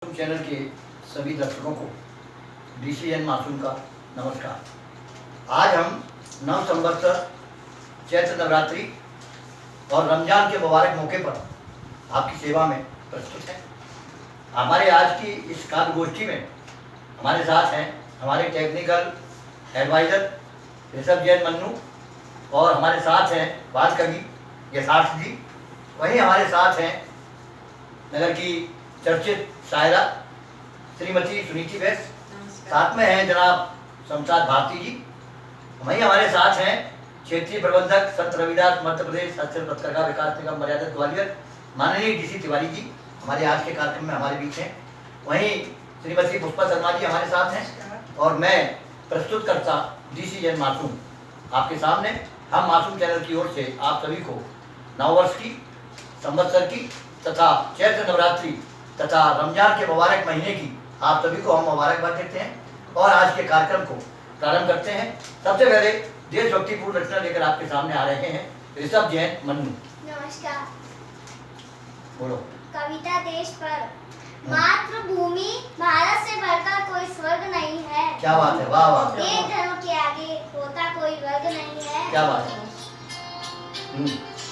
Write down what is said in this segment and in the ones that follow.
Channel के सभी दर्शकों को DCN मासूम का नमस्कार। आज हम नव संवत्सर, चैत्र नवरात्रि और रमजान के मुबारक मौके पर आपकी सेवा में प्रस्तुत हैं। हमारे आज की इस काव्य गोष्ठी में हमारे साथ हैं हमारे टेक्निकल एडवाइज़र ऋषभ जैन मन्नू और हमारे साथ हैं बाल कवि यथार्थ जी। वहीं हमारे साथ हैं नगर की चर्चित शायरा श्रीमती सुनीति वैस, साथ में हैं जनाब शमशाद भारती जी। वहीं हमारे साथ हैं क्षेत्रीय प्रबंधक संत रविदास मध्य प्रदेश हस्तशिल्प पत्रकार विकास निगम मर्यादा ग्वालियर माननीय DC तिवारी जी हमारे आज के कार्यक्रम में हमारे बीच हैं। वहीं श्रीमती पुष्पा शर्मा जी हमारे साथ हैं और मैं प्रस्तुतकर्ता DC जैन मासूम आपके सामने। हम मासूम चैनल की ओर से आप सभी को नववर्ष की, संवत्सर की तथा चैत्र नवरात्रि तथा रमजान के मुबारक महीने की आप सभी को हम मुबारकबाद देते हैं और आज के कार्यक्रम को प्रारंभ करते हैं। सबसे पहले देशभक्तिपूर्ण रचना लेकर आपके सामने आ रहे हैं ऋषभ जैन मन्नू। नमस्कार। बोलो। कविता देश पर। मातृभूमि भारत से बढ़कर कोई स्वर्ग नहीं है। क्या बात है, वाह वाह। एक धर्म के आगे होता कोई वर्ग नहीं है। क्या बात है।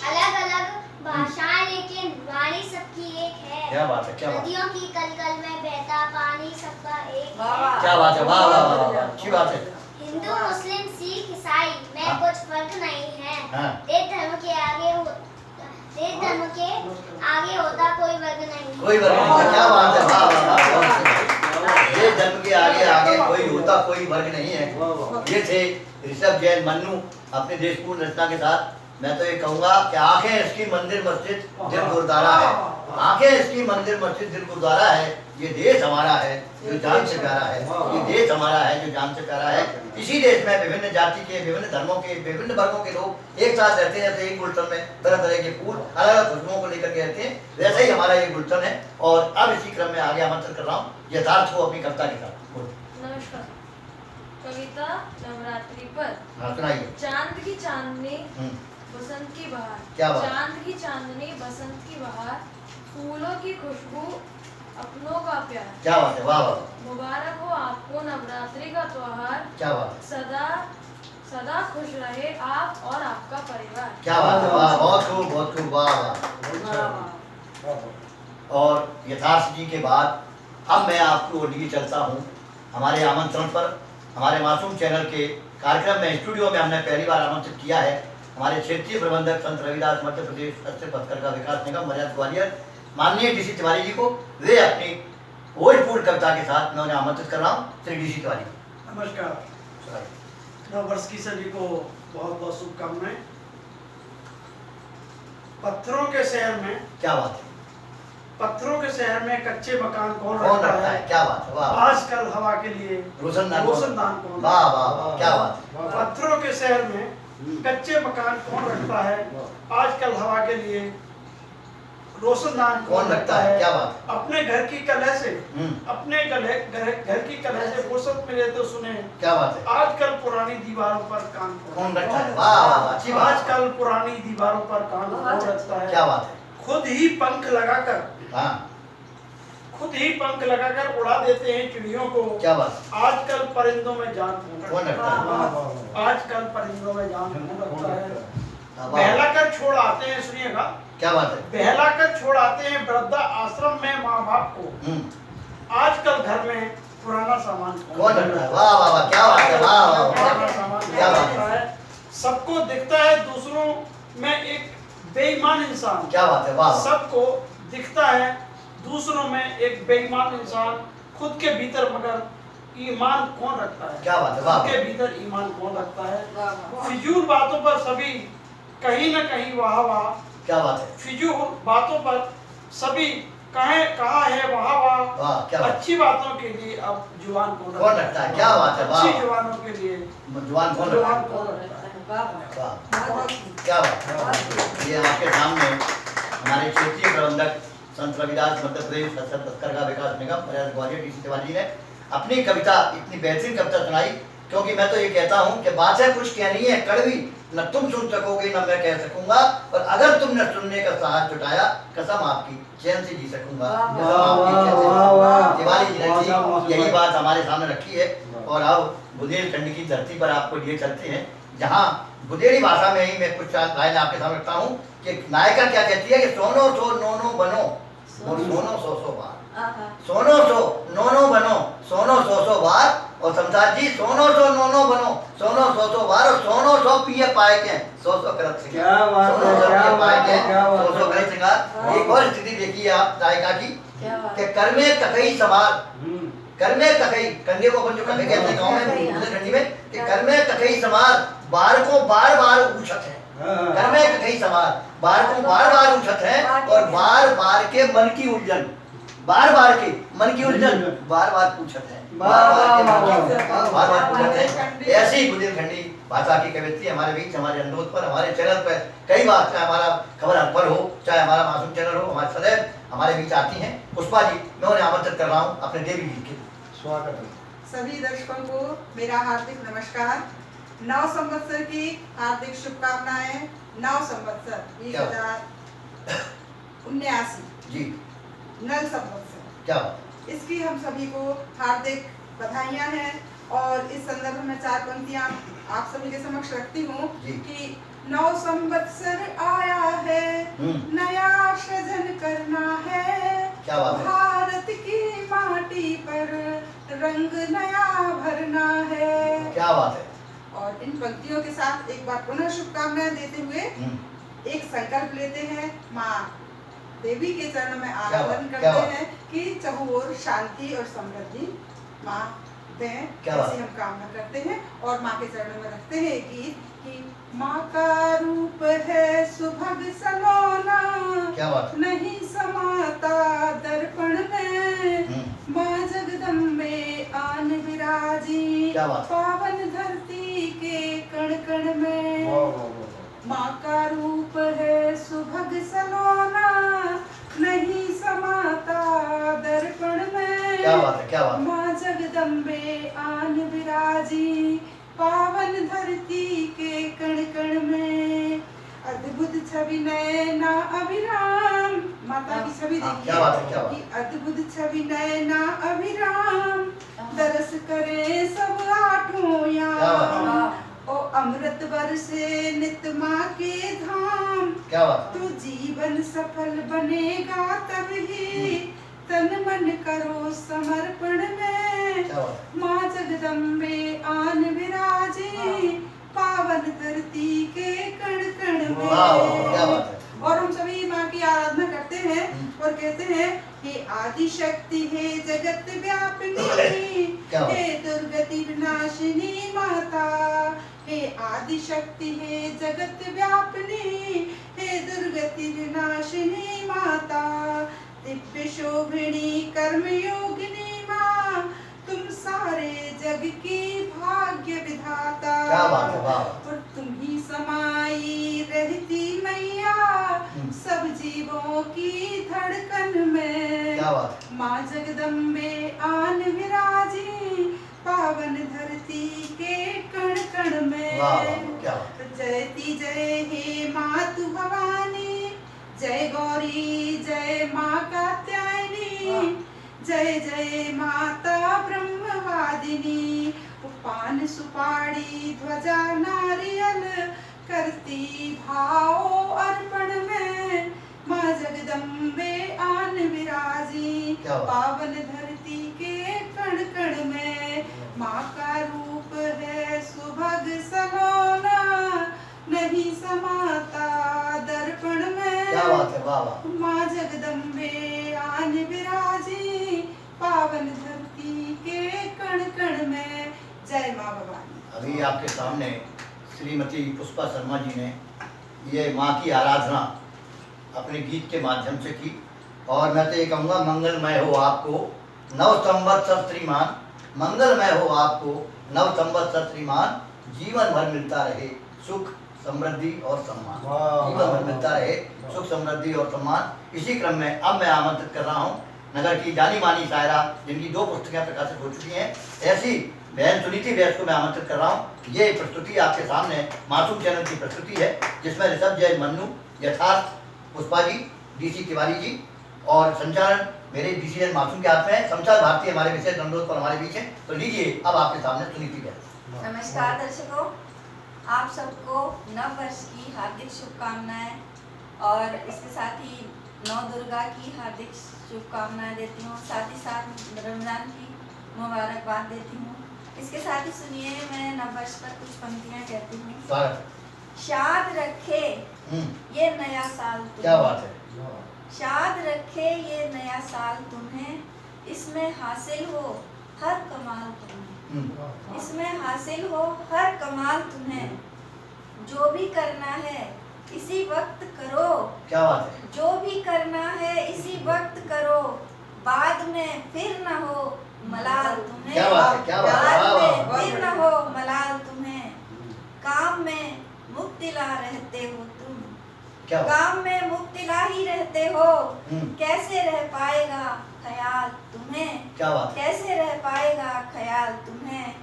अलग अलग भाषाएं लेकिन वाणी सबकी एक है। क्या बात है, क्या बात है। नदियों की कलकल में बहता पानी सबका एक है। क्या बात है, वाह वाह वाह वाह, अच्छी बात है। हिंदू मुस्लिम सिख ईसाई में कुछ फर्क नहीं है। हाँ। देश धर्म के आगे होता कोई वर्ग नहीं। कोई वर्ग नहीं, क्या बात है, वाह वाह वाह। ये धर्म के आगे कोई होता कोई वर्ग नहीं है। ये थे ऋषभ जैन मन्नू अपने देशपूर्ण रचना के साथ। मैं तो ये कहूँगा कि आंखें इसकी मंदिर मस्जिद दिल गुरुद्वारा है। आंखें इसकी मंदिर मस्जिद दिल गुरुद्वारा है। ये देश हमारा है जो जान से प्यारा है। ये देश हमारा है जो जान से प्यारा है। इसी देश में विभिन्न जाति के, विभिन्न धर्मों के, विभिन्न वर्गों के लोग एक साथ रहते हैं। जैसे एक गुलशन में तरह तरह के फूल अलग अलग खुशबुओं को लेकर के रहते हैं, वैसे ही हमारा ये गुलशन है। और अब इसी क्रम में आगे आमंत्रित कर रहा हूँ यथार्थ को अपनी कविता के साथ। बोलो। नमस्कार। कविता नवरात्रि पर। हाँ, सुनाइए। चांद की चांदनी बसंत की बहार। क्या बात। चांद की चांदनी बसंत की बहार, फूलों की खुशबू अपनों का प्यार। क्या बात है, वाह वाह। मुबारक हो आपको नवरात्रि का त्योहार। क्या बात है। सदा सदा खुश रहे आप और आपका परिवार। क्या बात है, वाह, बहुत खूब, वाह वाह। और यथार्थ जी के बाद अब मैं आपकी ओर लिए चलता हूँ हमारे आमंत्रण पर। हमारे मासूम चैनल के कार्यक्रम में स्टूडियो में हमने पहली बार आमंत्रित किया है हमारे क्षेत्रीय प्रबंधक संत रविदास मध्य प्रदेश हस्तशिल्प पत्रकार विकास निगम मर्यादा ग्वालियर माननीय DC तिवारी जी को। वे अपनी भोजपूर्ण कविता के साथ मैं उन्हें आमंत्रित कर रहा हूँ। श्री DC तिवारी। नमस्कार। नववर्ष की सभी को बहुत बहुत शुभकामनाएं। पत्थरों के शहर में। क्या बात है। पत्थरों के शहर में कच्चे मकान कौन कौन रखता रखता है। क्या बात है, वाह। आजकल हवा के लिए रोशनदान कौन। वाह वाह वाह, क्या बात है। पत्थरों के शहर में कच्चे मकान कौन रखता है, आजकल हवा के लिए रोशनदान कौन रखता है। क्या बात है। अपने घर की कलह से घर की कलह से फुर्सत मिले तो सुने। क्या बात है। आजकल पुरानी दीवारों पर कान कौन रखता है, वाह वाह वाह, अच्छी बात है। आजकल पुरानी दीवारों पर कान कौन रखता है। क्या बात है। खुद ही पंख लगाकर उड़ा देते हैं चिड़ियों को। क्या बात। आजकल परिंदों में जान कौन रखता है। आजकल परिंदों में जान कौन रखता है। वाह। बहलाकर छोड़ आते हैं, सुनिएगा, क्या बात है। बहलाकर छोड़ आते हैं वृद्धा आश्रम में माँ बाप को। आजकल घर में पुराना सामान कौन रखता है, वाह वाह वाह, क्या बात है, वाह वाह पुराना वाह, सामान क्या बात रखता है। है। सबको दिखता है दूसरों में एक बेईमान इंसान। क्या बात है, वाह वाह। सबको दिखता है दूसरों में एक बेईमान इंसान, खुद के भीतर मगर ईमान कौन रखता है। क्या बात है, वाह। खुद के भीतर ईमान कौन रखता है। फिजूल बातों पर सभी कहीं न कहीं वाह वाह। क्या बात है। फिजूल बातों पर सभी कहाँ है वाह वाह। वाह, क्या बात। अच्छी बातों के लिए अब जुबान कौन रखता है। क्या बात है, वाह। अच्छी जुबानों के लिए जुबान कौन रखता जुबान है। कौन रखता है। वाह, क्या बात है। ये आपके सामने हमारे क्षेत्रीय प्रबंधक संत रविदास मध्य प्रदेश हस्तशिल्प पत्रकार विकास निगम मर्यादा ग्वालियर DC तिवारी ने अपनी कविता, इतनी बेहतरीन कविता सुनाई क्योंकि मैं तो ये कहता हूँ कि बातें कुछ कहनी है कड़वी, न तुम सुन सकोगे न मैं कह सकूंगा, और अगर तुमने सुनने का साहस जुटाया कसम आपकी चैन से जी सकूंगा। कसम आपकी चैन से जी सकूंगा। तिवारी जी ने यही बात हमारे सामने रखी है। और अब बुंदेलखंड की धरती पर आपको लिए चलते हैं, जहाँ बुंदेली भाषा में ही मैं कुछ लाइन आपके सामने रखता हूँ कि नायिका क्या कहती है कि सोनो सो नोनो बनो, सोनो सो सो बार, सोनो सो नोनो बनो, सोनो सो सो बार, और संसार जी सोनो सो नोनो बनो, सोनो सो बार, और सोनो सो पिए पाए के, सो करत सिंगार, सोनो सो पिए पाए के, सो करत सिंगार। एक और स्थिति देखिए आप नायिका की कि कर में ककई सवार, कर में ककई, कंधे को अपन जो ककई कहते हैं गाँव में बुंदेलखंडी में, कि कर में ककई सवार, बार को बार बार उछत है, कर में ककई सवार, बार को बार बार उछत है, और बार बार के मन की उलझन, बार बार के मन की उलझन बार बार पूछत है, बार बार पूछत है। ऐसी बुंदेलखंडी भाषा की कवित्री हमारे बीच, हमारे अनुरोध पर, हमारे चैनल पर कई बार, चाहे हमारा खबर अखबार हो, चाहे हमारा मासूम चैनल हो, हमारे सदैव हमारे बीच आती हैं। पुष्पा जी, मैं उन्हें आमंत्रित कर रहा हूँ अपने देवी जी के स्वागत है। सभी दर्शकों को मेरा हार्दिक नमस्कार। नव संवत्सर की हार्दिक शुभकामनाएं। नव संवत्सर 2079 जी, नल संवत्सर, क्या बात, इसकी हम सभी को हार्दिक बधाइयां हैं। और इस संदर्भ में 4 पंक्तियां आप सभी के समक्ष रखती हूँ कि नव संवत्सर आया है, नया सृजन करना है, क्या बात है, भारत की माटी पर रंग नया भरना है। क्या बात है। और इन पंक्तियों के साथ एक बार पुनः शुभकामनाएं देते हुए एक संकल्प लेते हैं, माँ देवी के चरणों में आराधन करते हैं कि चहुओर शांति और समृद्धि माँ दें, ऐसी हम कामना करते हैं। और माँ के चरणों में रखते हैं एक गीत कि माँ का रूप है सुभग सलोना, क्या बात, नहीं समाता दर्पण में, माँ जगदम्बे आन विराजी, पावन धरती के कण कण में। माँ का रूप है सुभग सलोना, नहीं समाता दर्पण में, क्या बात है, क्या बात, माँ जगदम्बे आन विराजी, पावन धरती के कण कण में। अद्भुत छवि नयना अभिराम, माता की छवि देखिए कि अद्भुत छवि नयना अभिराम, दरस करे सब आठों याम, ओ अमृत बरसे नित माँ के धाम, क्या बात, तो जीवन सफल बनेगा तभी, तन मन करो समर्पण में, माँ जगदम्बे आन विराजी, पावन धरती के कण कण में। और हम सभी माँ की आराधना करते हैं और कहते हैं, हे आदि शक्ति, हे जगत व्यापिनी, हे दुर्गति विनाशिनी माता, हे आदि शक्ति, हे जगत व्यापिनी, हे दुर्गति विनाशिनी माता, दिव्य शोभिनी कर्म योगिनी माँ, तुम सारे जग की भाग्य विधाता, और तुम ही समाई रहती मैया सब जीवों की धड़कन में, माँ जगदम्बे आन विराजी, पावन धरती के कण कण में। जयति जय हे मातु भवानी, जय गौरी जय माँ कात्यायनी, जय जय माता ब्रह्मवादिनी, पान सुपारी ध्वजा नारियल करती भाव अर्पण में, माँ जगदम्बे आन विराजी, पावन धरती के कण कण में। माँ का रूप है सुभग सलोना, नहीं समाता दर्पण में, माँ जगदम्बे आन विराजी, पावन धरती के कण कण में। जय माँ भवानी। अभी आपके सामने श्रीमती पुष्पा शर्मा जी ने ये माँ की आराधना अपने गीत के माध्यम से की, और मैं तो ये कहूँगा मंगलमय हो आपको नव संवत्सर श्रीमान, मंगलमय हो आपको नव संवत्सर श्रीमान, जीवन भर मिलता रहे सुख समृद्धि और सम्मान, जीवन भर मिलता रहे सुख समृद्धि और सम्मान। इसी क्रम में अब मैं आमंत्रित कर रहा हूँ नगर की जानी मानी शायरा, जिनकी 2 पुस्तकें प्रकाशित हो चुकी हैं, ऐसी बहन सुनीति व्यास को मैं आमंत्रित कर रहा हूँ। ये प्रस्तुति आपके सामने मासूम चैनल की प्रस्तुति है, जिसमें ऋषभ जैन मन्नू, यथार्थ पुष्पा जी, डीसी तिवारी जी और संचालन मेरे डीसीएन मासूम के हाथ में है। संसार भारती हमारे विशेष अनुरोध पर हमारे बीच है। तो लीजिए अब आपके सामने सुनीति व्यास। नमस्कार दर्शकों, आप सबको नव वर्ष की हार्दिक शुभकामनाएं और इसके साथ ही नौ दुर्गा की हार्दिक शुभकामनाएं देती हूँ। साथ ही साथ रमजान की मुबारकबाद देती हूँ। इसके साथ ही सुनिए, मैं नव वर्ष पर कुछ पंक्तियाँ कहती हूँ। स्वागत। शाद रखे ये नया साल क्या तुम्हें, बात है। शाद रखे ये नया साल तुम्हें, इसमें हासिल हो हर कमाल तुम्हें, इसमें हासिल हो हर कमाल तुम्हें, जो भी करना है इसी वक्त करो, क्या बात है। जो भी करना है इसी वक्त करो, बाद में फिर न हो मलाल तुम्हें, क्या बात है, क्या बात है। बाद वाह, वाह, में वाह, फिर न हो मलाल तुम्हें, काम में मुब्तिला रहते हो तुम, क्या बात। काम में मुब्तिला ही रहते हो, कैसे रह पाएगा ख्याल तुम्हें, क्या बात है। कैसे रह पाएगा ख्याल तुम्हें,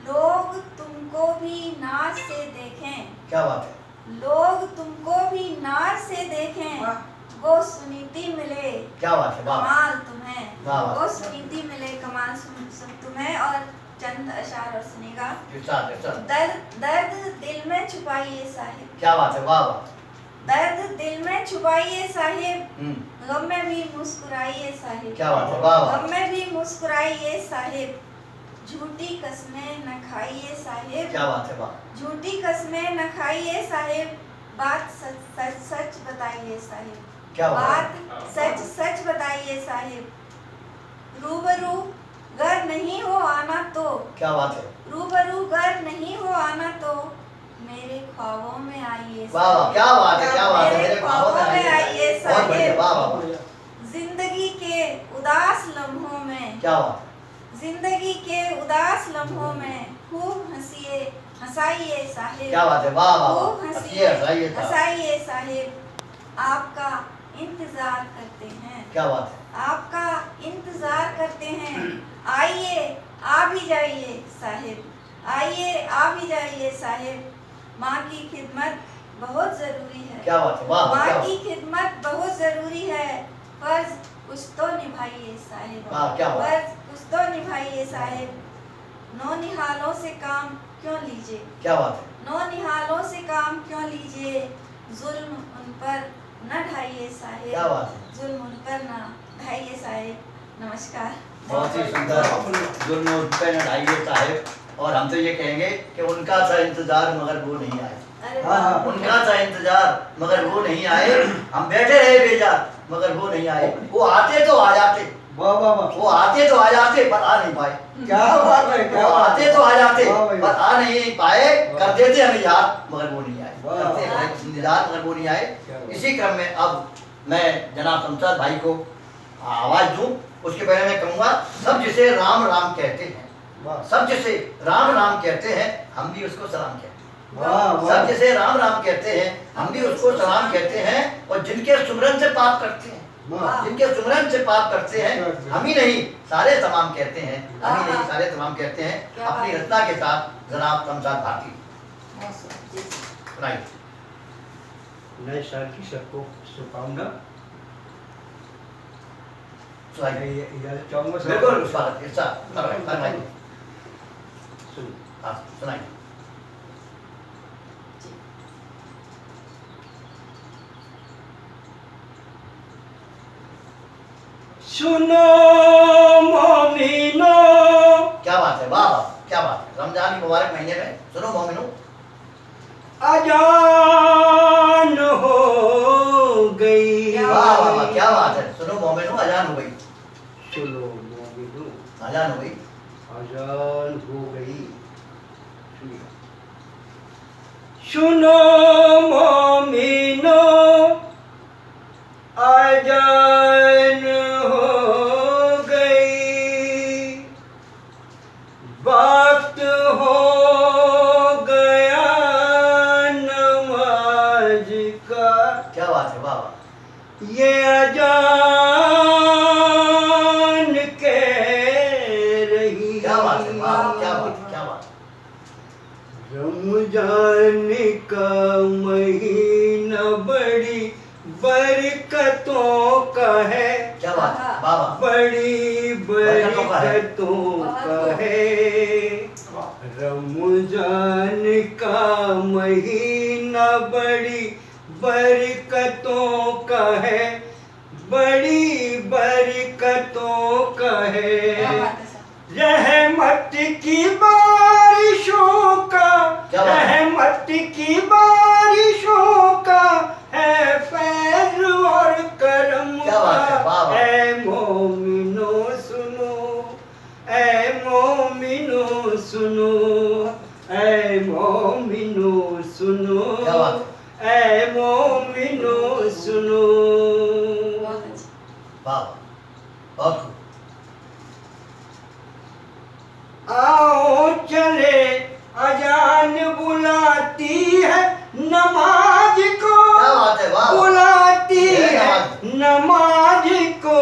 लोग तुमको भी नाज से देखें, क्या बात है। लोग तुमको भी नाज से देखें, वो सुनीति मिले क्या बात है। वाह कमाल तुम्हें, वाह, वाह। वो सुनीति मिले कमाल तुम्हें। और चंद अशार और सुनेगा। इरशाद, इरशाद। दर्द दर्द दिल में छुपाइए साहिब, क्या बात है। वाह वाह। दर्द दिल में छुपाइए साहिब, हम्म। गम में भी मुस्कुराइए साहिब, क्या बात है। वाह वाह। गम में भी मुस्कुराइए साहिब, झूठी कस्में न खाइए साहिब, क्या बात है। वाह। झूठी कस्में न खाइए साहिब, बात सच सच सच बताइए साहिब, क्या बात बात सच सच बताइए साहिब, रूबरू घर नहीं हो आना तो, क्या बात है। रूबरू घर नहीं हो आना तो, मेरे ख्वाबों में आइए वाह वाह। क्या बात है। क्या बात है। मेरे ख्वाबों में आइए बहुत बढ़िया। साहिब, वाह वाह। जिंदगी के उदास लम्हों में, क्या बात है। जिंदगी के उदास लम्हों में खूब हंसिए हंसाइए साहिब, क्या बात है। वाह वाह। खूब हंसिए हंसाइए साहब। हंसाइए साहिब, आपका इंतजार करते हैं, क्या बात है। आपका इंतजार करते हैं, आइए आ भी जाइए साहिब, आइए आ भी जाइए साहिब, माँ की खिदमत बहुत जरूरी है, क्या बात है। वाह वाह। माँ क्या की बात। खिदमत बहुत जरूरी है, फर्ज कुछ तो निभाइए साहिब, वाह, क्या बात। फर्ज कुछ तो निभाइए साहिब, नौनिहालों से काम क्यों लीजिए, क्या बात है। नौनिहालों से काम क्यों लीजिए, जुल्म उन पर न ढाइए साहिब, क्या बात है। जुल्म उन पर न ढाइए साहिब। नमस्कार। बहुत ही सुंदर। जुल्म उन पे न ढाइए साहिब। और हम तो ये कहेंगे कि उनका था इंतजार मगर वो नहीं आए। अरे हाँ हाँ, उनका था इंतजार मगर वो नहीं आए, हम बैठे रहे बेजार मगर वो नहीं आए। वो आते तो आ जाते, वाह वाह वाह। वो आते तो आ जाते पर आ नहीं पाए। क्या बात है। वो क्या बात आते है। तो आ जाते वाह भाई। पर आ नहीं पाए, कर देते हमें याद मगर वो नहीं आए। वाह। करते रहे इंतजार मगर वो नहीं आए। क्या बात। इसी क्रम में अब मैं जनाब शमशाद भाई को आवाज दूं। उसके पहले मैं कहूँगा, सब जिसे राम राम कहते हैं, वाह सब जिसे राम राम कहते हैं, हम भी उसको सलाम कहते हैं। वाह सब वाह। जिसे राम राम कहते हैं, हम भी उसको सलाम कहते हैं। और जिनके सुमरन से पाप करते हैं, वाह। जिनके सुमरन से पाप करते हैं, हम ही नहीं सारे तमाम कहते हैं, हम ही नहीं सारे तमाम कहते हैं। क्या अपनी बात। रचना के साथ जनाब शमशाद भारती सुनाइए। नए साल की सबको शुभकामना। सुनाइए। चाहूंगा बिल्कुल स्वागत। इरशाद फरमाइए। सुन। हाँ, सुनाइए। सुनो मोमिनो। क्या बात है। वाह वाह। क्या बात है। रमजान के मुबारक महीने में सुनो मोमिनो। अजान हो गई। वाह वाह वाह। क्या बात है। सुनो मोमिनो, अजान हो गई। सुनो मोमिनो, अजान हो गई। अजान हो गई। सुनिए। सुनो मोमिनो, अजान हो गई, वक्त हो गया नमाज का। क्या बात है। वाह वाह। ये अजान कह रही। क्या बात है। वाह, क्या रमजान का महीना बड़ी बरकतों का है। क्या बात है, वाह वाह। बड़ी बरकतों का है। रमजान का महीना बड़ी बरकतों का है। बड़ी बरकतों का क्या है। बात है सर। रहमत की बारिशों का, क्या बात है? रहमत की बारिशों का है फैज और करम क्या बात है, वाह का। वाह। ऐ मोमिनो सुनो, ऐ मोमिनो सुनो, ऐ मोमिनो सुनो, क्या बात ऐ मोमिनो सुनो। बहुत अच्छा। वाह वाह, बहुत खूब। आओ चले अजान बुलाती है नमाज को। क्या बात है, वाह वाह। बुलाती ये है नमाज को,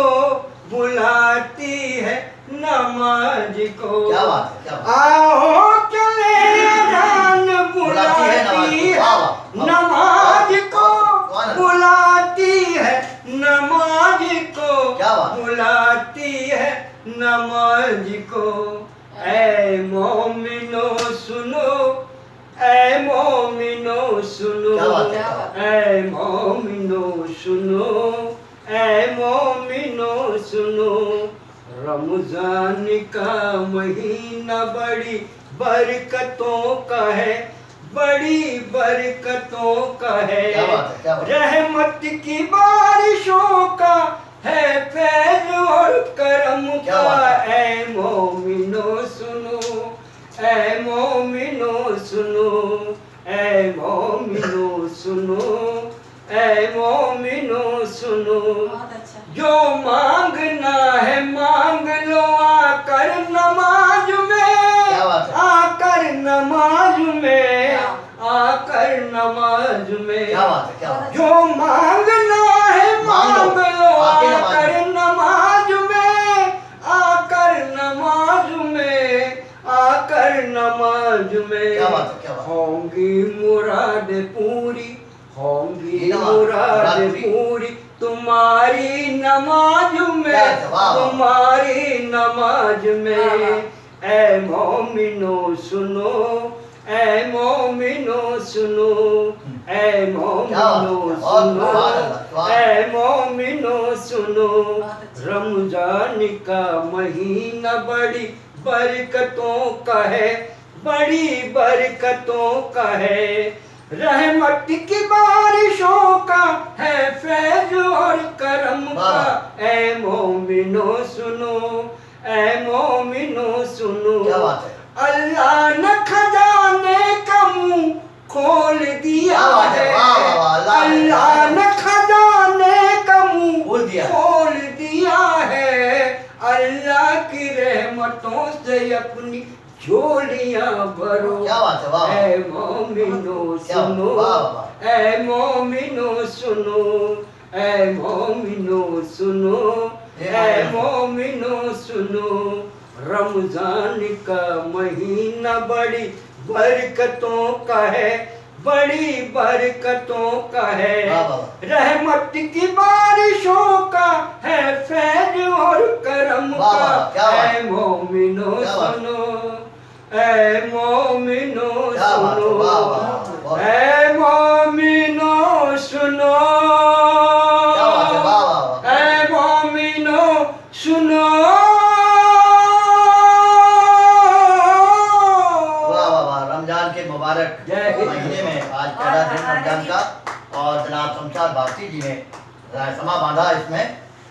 बुलाती है नमाज को। क्या बात है, क्या बात आओ चले अजान बुलाती है बुलाती है वाह वाह। नमाज को, वाह, वाह। बुलाती है नमाज को, क्या बात। बुलाती है नमाज को। ऐ मोमिनो सुनो, ऐ मोमिनो सुनो, क्या बात है, क्या बात ऐ मोमिनो सुनो, ऐ मोमिनो सुनो। रमजान का महीना बड़ी बरकतों का है। बड़ी बरकतों का है। क्या बात है, क्या बात है। रहमत की बारिशों का है फैज और करम क्या का। बात ऐ मोमिनो सुनो, ऐ मोमिनो सुनो, ऐ मोमिनो सुनो, ऐ मोमिनो सुनो। बहुत अच्छा। जो मांगना है मांग लो आकर नमाज में। क्या बात है। आकर नमाज में, आकर नमाज में। क्या बात है, क्या बात है। जो मांगना है मांग लो आके नमाज आकर नमाज में। आकर नमाज में, आकर नमाज में। क्या बात है, क्या बात है। होंगी मुराद पूरी, होंगी ये नमाज, मुराद मुराद पूरी। पूरी तुम्हारी नमाज में, क्या बात है, वाह, वाह। तुम्हारी नमाज वाह, में। ऐ मोमिनो सुनो, ऐ मोमिनो सुनो, ऐ मोमिनो क्या बात है, सुनो, सुभान अल्लाह, सुभान। ऐ मोमिनो सुनो। बहुत अच्छा। रमजान का महीना बड़ी बरकतों का है। बड़ी बरकतों का है। रहमत की बारिशों का है फैज और करम का। ऐ मोमिनो सुनो, ऐ मोमिनो सुनो। क्या बात है। अल्लाह ने खजाने का मुंह खोल दिया क्या बात है, है। वाह, वाह, वाह, अल्लाह ने खजाने का मुंह खोल दिया है। खोल दिया है। अल्लाह की रहमतों से अपनी झोलियां भरो। क्या बात है, वाह। ऐ मोमिनो क्या बात, सुनो, वाह, वाह। ऐ मोमिनो सुनो, ऐ मोमिनो सुनो, ऐ मोमिनो सुनो। रमजान का महीना बड़ी बरकतों का है। बड़ी बरकतों का है। वाह, वाह, वाह। रहमत की बारिशों का है फैज और करम वाह, वाह, का। क्या बात। ऐ मोमिनो क्या बात। सुनो, ऐ मोमिनो क्या बात है, सुनो, वाह, वाह, वाह। ऐ मोमिनो सुनो, क्या बात है, वाह, वाह, वाह। ऐ मोमिनो सुनो। वाह वाह वाह। रमजान के मुबारक जय हिंद। महीने में आज पहला दिन रमजान का, और जनाब शमशाद भारती जी ने समा बांधा इसमें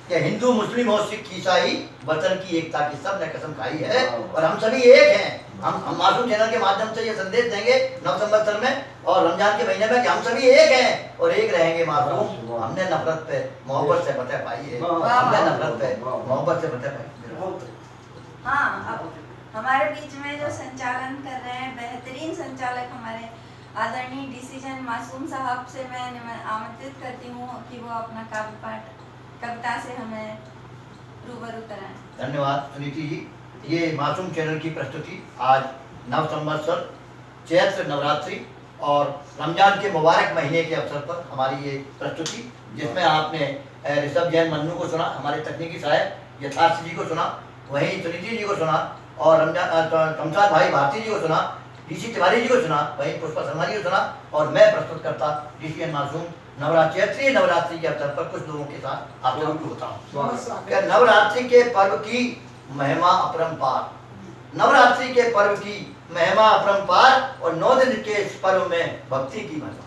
कि हिंदू मुस्लिम और सिख ईसाई वतन की एकता की सब ने कसम खाई है, और हम सभी एक हैं। हम मासूम चैनल के माध्यम से ये संदेश देंगे नव संवत्सर में और रमजान के महीने में कि हम सभी एक हैं और एक रहेंगे मासूम। हमने नफरत पे मोहब्बत से फतह पाई है। हमने नफरत पे मोहब्बत से फतह पाई। हाँ, अब हमारे बीच में जो संचालन कर रहे हैं बेहतरीन संचालक हमारे आदरणीय डिसीजन मासूम साहब से मैं आमंत्रित करती हूँ कि वो अपना काव्य पाठ कविता से हमें रूबरू कराएं। धन्यवाद सुनीति जी। ये मासूम चैनल की प्रस्तुति आज नव संवत्सर चैत्र नवरात्रि और रमजान के मुबारक महीने के अवसर पर हमारी ये प्रस्तुति, जिसमें आपने ऋषभ जैन मन्नू को सुना, हमारे तकनीकी सहायक यथार्थ जी को सुना, वहीं सुनीति जी को सुना, और शमशाद भाई भारती जी को सुना, डीसी तिवारी जी को सुना, वहीं पुष्पा शर्मा जी को सुना, और मैं प्रस्तुत करता डीसीएन मासूम चैत्रीय नवरात्रि के अवसर पर कुछ लोगों के साथ आप लोगों को बताऊं। नवरात्रि के पर्व की महिमा अपरंपार, नवरात्रि के पर्व की महिमा अपरंपार, और 9 दिन के इस पर्व में भक्ति की महिमा।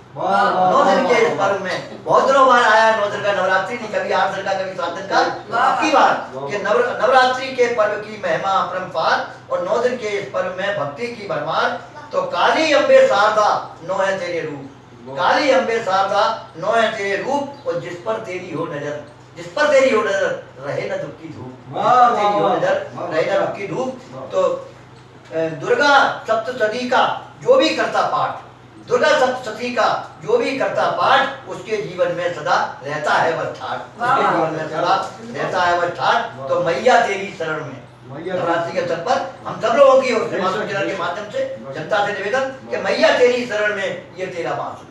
9 दिन के इस पर्व में बहुत दिनों बाद आया 9 दिन का नवरात्रि, नहीं कभी 8 दिन का, कभी 7 दिन का, आपकी बात कि नवरात्रि के पर्व की महिमा अपरंपार और 9 दिन के इस पर्व में भक्ति की भरमार। तो काली अम्बे शारदा 9 है तेरे रूप, काली अम्बे शारदा 9 है तेरे रूप, और जिस पर तेरी हो नजर, जिस पर तेरी हो नजर रहे न दुख की धूप, जिस पर तेरी हो नजर रहे न दुख की धूप। तो दुर्गा सप्तशती का जो भी करता पाठ, दुर्गा सप्तशती का जो भी करता पाठ, उसके जीवन में सदा रहता है वह ठाठ, उसके जीवन में सदा रहता है वह ठाठ। तो मैया तेरी शरण में नवरात्रि के अवसर पर हम सब लोगों की ओर से मासूम चैनल के माध्यम से जनता से निवेदन कि मैया तेरी शरण में ये तेरा मासूम,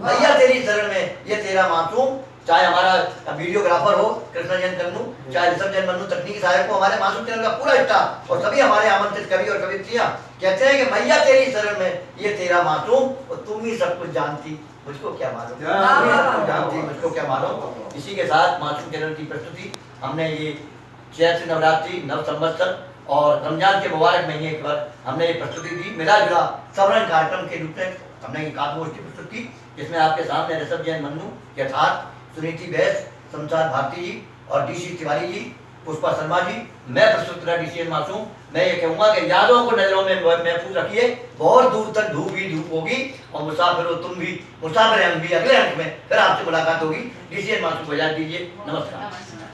मैया तेरी शरण में ये तेरा मासूम। चाहे हमारा वीडियोग्राफर हो कृष्ण जैन कन्नू, चाहे ऋषभ जैन मन्नू तकनीकी सहायक हो, हमारे मासूम चैनल का पूरा स्टाफ और सभी हमारे आमंत्रित कवि और कवियत्रियां कहते हैं कि मैया तेरी शरण में ये तेरा मासूम, और तुम ही सब कुछ जानती मुझको क्या मालूम, तुम ही सब कुछ जानती मुझको क्या मालूम। इसी के साथ मासूम चैनल की प्रस्तुति हमने ये चैत्र नवरात्रि नव संवत्सर और रमजान के मुबारक महीने पर हमने ये प्रस्तुति दी, मिला जुला सबरन कार्यक्रम के रूप में हमने ये काव्यगोष्ठी प्रस्तुत की, जिसमें आपके सामने ऋषभ जैन मन्नू, यथार्थ, सुनीति बैस, शमशाद भारती जी और डीसी तिवारी जी, पुष्पा शर्मा जी, मैं प्रस्तुत रहा डीसीएन मासूम। मैं ये कहूँगा कि यादों को नजरों में महफूज रखिए, बहुत दूर तक धूप ही धूप होगी, और मुसाफिर हो तुम भी, मुसाफिर हम भी, अगले अंक में फिर आपसे मुलाकात होगी। डीसीएन मासूम को इजाजत दीजिए, नमस्कार।